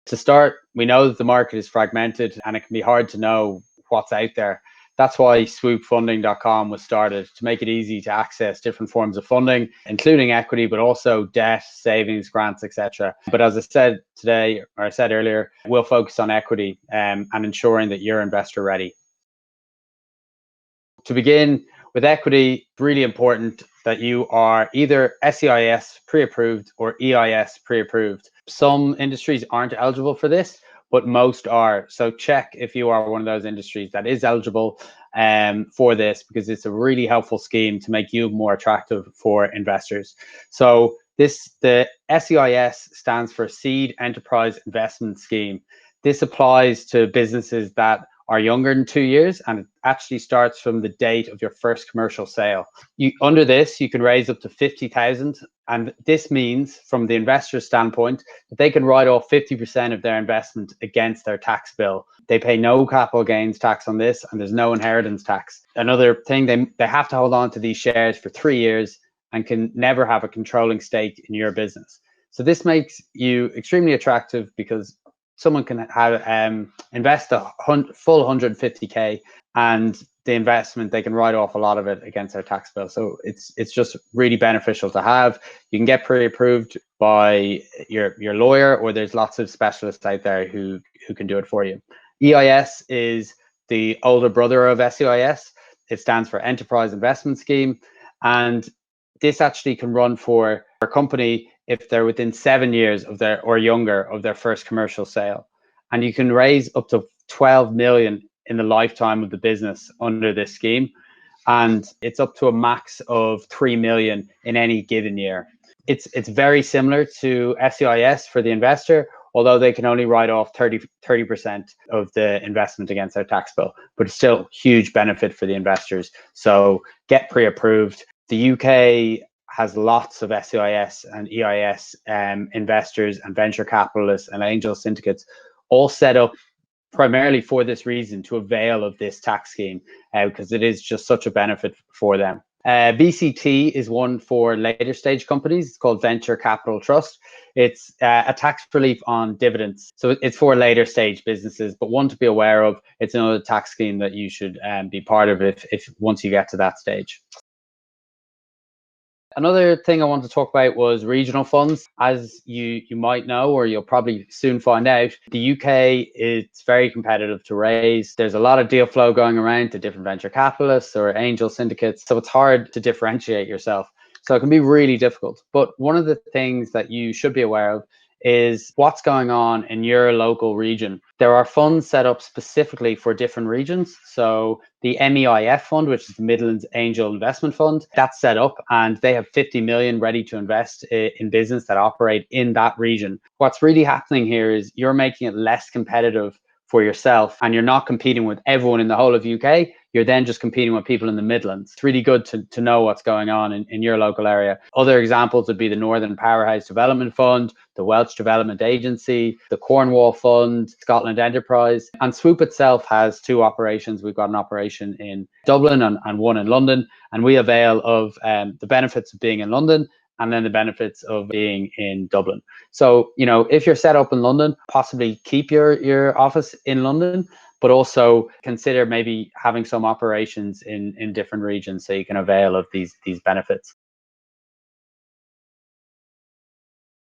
To start, we know that the market is fragmented and it can be hard to know what's out there. That's why swoopfunding.com was started, to make it easy to access different forms of funding, including equity, but also debt, savings, grants, etc. But as I said today, or I said earlier, we'll focus on equity and ensuring that you're investor ready. To begin with equity, really important that you are either SEIS pre-approved or EIS pre-approved. Some industries aren't eligible for this, but most are. So check if you are one of those industries that is eligible for this, because it's a really helpful scheme to make you more attractive for investors. So the SEIS stands for Seed Enterprise Investment Scheme. This applies to businesses that are younger than 2 years, and it actually starts from the date of your first commercial sale. Under this, you can raise up to 50,000, and this means, from the investor's standpoint, that they can write off 50% of their investment against their tax bill. They pay no capital gains tax on this, and there's no inheritance tax. Another thing, they have to hold on to these shares for 3 years and can never have a controlling stake in your business. So this makes you extremely attractive, because someone can have invest a full 150K, and the investment, they can write off a lot of it against their tax bill. So it's just really beneficial to have. You can get pre-approved by your lawyer, or there's lots of specialists out there who can do it for you. EIS is the older brother of SEIS. It stands for Enterprise Investment Scheme, and this actually can run for a company if they're within 7 years of their or younger of their first commercial sale. And you can raise up to 12 million in the lifetime of the business under this scheme. And it's up to a max of 3 million in any given year. It's very similar to SEIS for the investor, although they can only write off 30% of the investment against their tax bill, but it's still huge benefit for the investors. So get pre-approved. The UK has lots of SEIS and EIS investors and venture capitalists and angel syndicates, all set up primarily for this reason, to avail of this tax scheme, because it is just such a benefit for them. VCT is one for later stage companies. It's called Venture Capital Trust. It's a tax relief on dividends. So it's for later stage businesses, but one to be aware of. It's another tax scheme that you should be part of if once you get to that stage. Another thing I want to talk about was regional funds. As you might know, or you'll probably soon find out, the UK, it's very competitive to raise. There's a lot of deal flow going around to different venture capitalists or angel syndicates. So it's hard to differentiate yourself. So it can be really difficult. But one of the things that you should be aware of is what's going on in your local region. There are funds set up specifically for different regions. So the MEIF fund, which is the Midlands Angel Investment Fund, that's set up, and they have 50 million ready to invest in business that operate in that region. What's really happening here is you're making it less competitive for yourself, and you're not competing with everyone in the whole of UK. You're then just competing with people in the Midlands. It's really good to know what's going on in your local area. Other examples would be the Northern Powerhouse Development Fund, the Welsh Development Agency, the Cornwall Fund, Scotland Enterprise. And Swoop itself has 2 operations. We've got an operation in Dublin and one in London, and we avail of the benefits of being in London, and then the benefits of being in Dublin. So, if you're set up in London, possibly keep your office in London, but also consider maybe having some operations in different regions so you can avail of these benefits.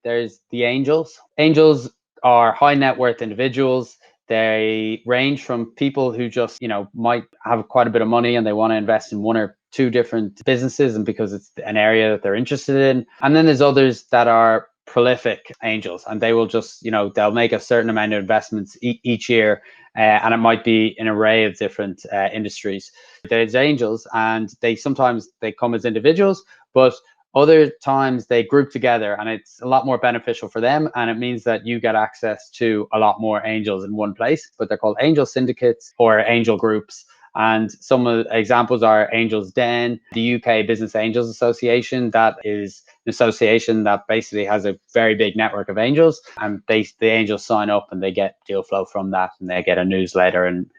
There's the angels. Angels are high net worth individuals. They range from people who just, might have quite a bit of money and they want to invest in 1 or 2 different businesses, and because it's an area that they're interested in. And then there's others that are prolific angels, and they will just, they'll make a certain amount of investments each year, and it might be an array of different industries. There's angels, and sometimes they come as individuals, but other times they group together, and it's a lot more beneficial for them, and it means that you get access to a lot more angels in one place. But they're called angel syndicates or angel groups. And some of the examples are Angels Den, the UK Business Angels Association. That is an association that basically has a very big network of angels, and the angels sign up and they get deal flow from that, and they get a newsletter and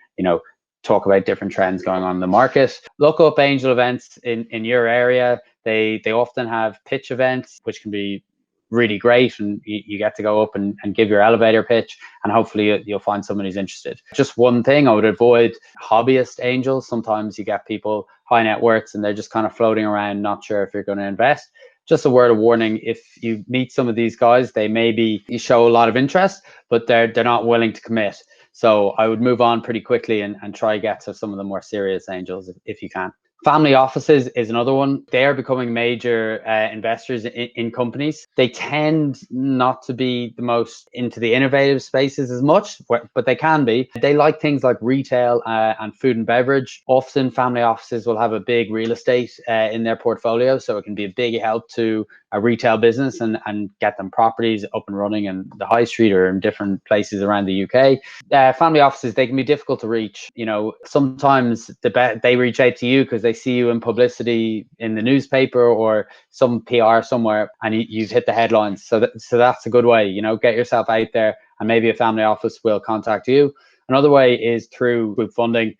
talk about different trends going on in the market. Look up angel events in your area. They often have pitch events, which can be really great, and you get to go up and give your elevator pitch, and hopefully you'll find someone who's interested. Just one thing, I would avoid hobbyist angels. Sometimes you get people high net worths and they're just kind of floating around, not sure if you're going to invest. Just a word of warning, if you meet some of these guys, they maybe show a lot of interest, but they're not willing to commit. So I would move on pretty quickly and try to get to some of the more serious angels if you can. Family offices is another one. They are becoming major investors in companies. They tend not to be the most into the innovative spaces as much, but they can be. They like things like retail and food and beverage. Often family offices will have a big real estate in their portfolio, so it can be a big help to a retail business and get them properties up and running in the high street or in different places around the UK. Family offices, they can be difficult to reach. You know, sometimes they reach out to you because they see you in publicity in the newspaper or some PR somewhere, and you've hit the headlines. So that's a good way. You know, get yourself out there, and maybe a family office will contact you. Another way is through group funding.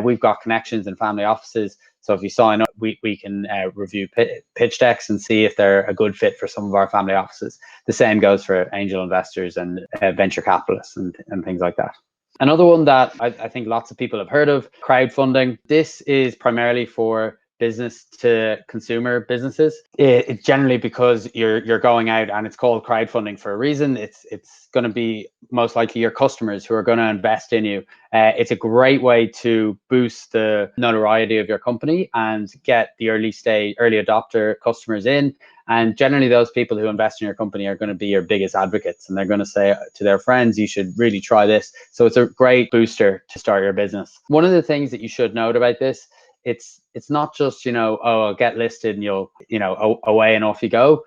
We've got connections in family offices. So if you sign up, we can review pitch decks and see if they're a good fit for some of our family offices. The same goes for angel investors and venture capitalists and things like that. Another one that I think lots of people have heard of, crowdfunding. This is primarily for business to consumer businesses. It's generally because you're going out, and it's called crowdfunding for a reason. It's going to be most likely your customers who are going to invest in you. It's a great way to boost the notoriety of your company and get the early adopter customers in. And generally those people who invest in your company are going to be your biggest advocates, and they're going to say to their friends, you should really try this. So it's a great booster to start your business. One of the things that you should note about this, it's not just, oh, I'll get listed and you'll, away and off you go.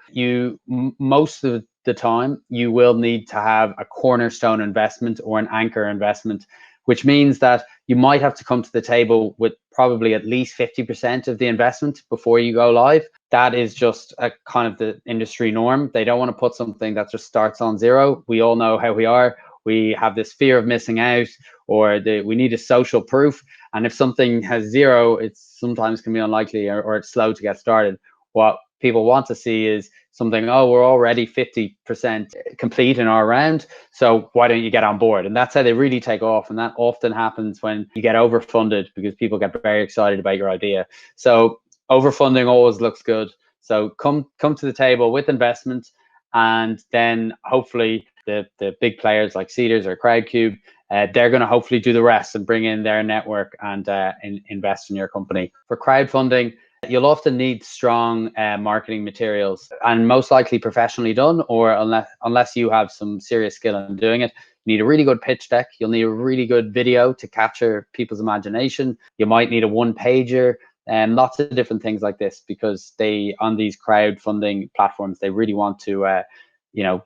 Most of the time you will need to have a cornerstone investment or an anchor investment, which means that you might have to come to the table with probably at least 50% of the investment before you go live. That is just a kind of the industry norm. They don't want to put something that just starts on zero. We all know how we are. We have this fear of missing out, or we need a social proof. And if something has zero, it sometimes can be unlikely or it's slow to get started. What people want to see is something, oh, we're already 50% complete in our round, so why don't you get on board? And that's how they really take off. And that often happens when you get overfunded, because people get very excited about your idea. So overfunding always looks good. So come to the table with investment, and then hopefully the big players like Seedrs or Crowdcube, they're going to hopefully do the rest and bring in their network and invest in your company. For crowdfunding, you'll often need strong marketing materials, and most likely professionally done, or unless you have some serious skill in doing it. You need a really good pitch deck. You'll need a really good video to capture people's imagination. You might need a one-pager, and lots of different things like this, because on these crowdfunding platforms, they really want to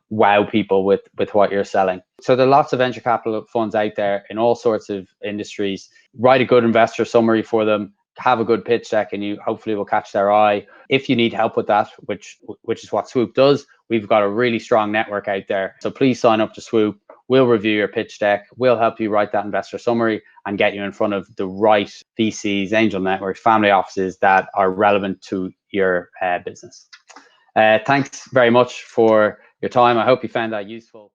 wow people with what you're selling. So there are lots of venture capital funds out there in all sorts of industries. Write a good investor summary for them, have a good pitch deck, and you hopefully will catch their eye. If you need help with that, which is what Swoop does, we've got a really strong network out there. So please sign up to Swoop. We'll review your pitch deck. We'll help you write that investor summary and get you in front of the right VCs, angel networks, family offices that are relevant to your business. Thanks very much for your time. I hope you found that useful.